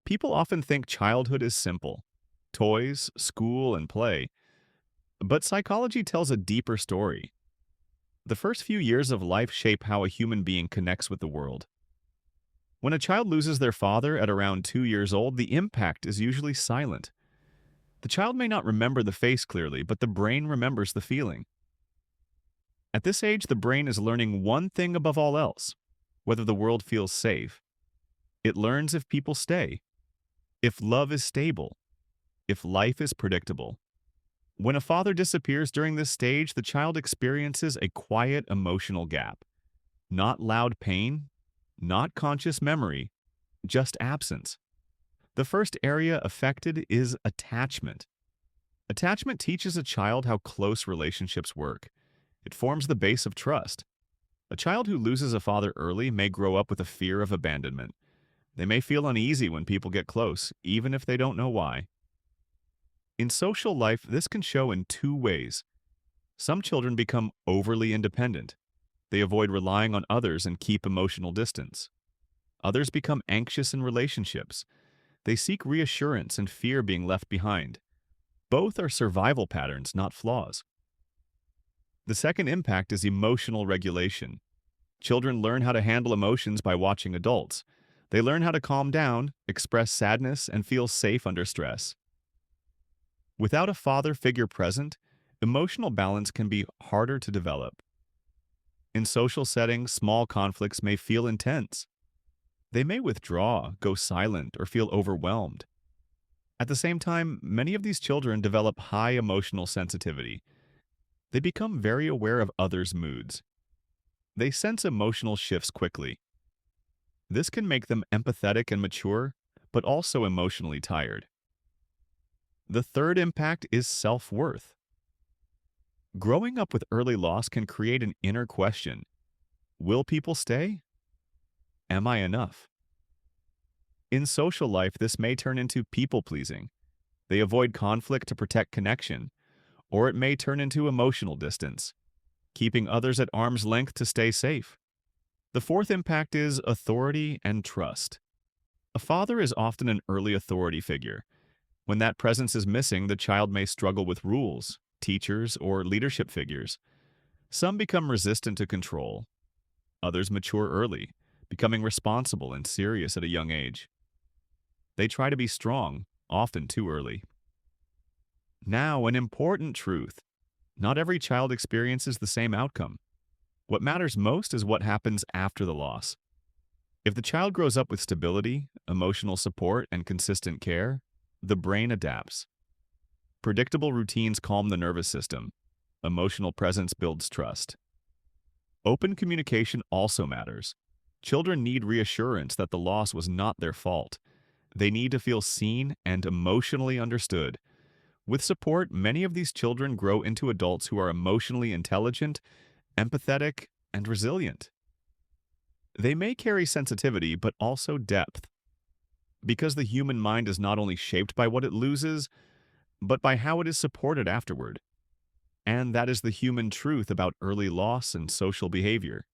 People often think childhood is simple toys, school, and play. But psychology tells a deeper story. The first few years of life shape how a human being connects with the world. When a child loses their father at around 2 years old, the impact is usually silent. The child may not remember the face clearly, but the brain remembers the feeling. At this age, the brain is learning one thing above all else whether the world feels safe. It learns if people stay, if love is stable, if life is predictable. When a father disappears during this stage, the child experiences a quiet emotional gap. Not loud pain, not conscious memory, just absence. The first area affected is attachment. Attachment teaches a child how close relationships work. It forms the base of trust. A child who loses a father early may grow up with a fear of abandonment. They may feel uneasy when people get close, even if they don't know why. In social life, this can show in two ways. Some children become overly independent. They avoid relying on others and keep emotional distance. Others become anxious in relationships. They seek reassurance and fear being left behind. Both are survival patterns, not flaws. The second impact is emotional regulation. Children learn how to handle emotions by watching adults. They learn how to calm down, express sadness, and feel safe under stress. Without a father figure present, emotional balance can be harder to develop. In social settings, small conflicts may feel intense. They may withdraw, go silent, or feel overwhelmed. At the same time, many of these children develop high emotional sensitivity. They become very aware of others' moods. They sense emotional shifts quickly. This can make them empathetic and mature, but also emotionally tired. The third impact is self-worth. Growing up with early loss can create an inner question. Will people stay? Am I enough? In social life, this may turn into people-pleasing. They avoid conflict to protect connection, or it may turn into emotional distance, keeping others at arm's length to stay safe. The fourth impact is authority and trust. A father is often an early authority figure. When that presence is missing, the child may struggle with rules, teachers, or leadership figures. Some become resistant to control. Others mature early, becoming responsible and serious at a young age. They try to be strong, often too early. Now, an important truth. Not every child experiences the same outcome. What matters most is what happens after the loss. If the child grows up with stability, emotional support, and consistent care, the brain adapts. Predictable routines calm the nervous system. Emotional presence builds trust. Open communication also matters. Children need reassurance that the loss was not their fault. They need to feel seen and emotionally understood. With support, many of these children grow into adults who are emotionally intelligent, empathetic, and resilient. They may carry sensitivity, but also depth, because the human mind is not only shaped by what it loses, but by how it is supported afterward. And that is the human truth about early loss and social behavior.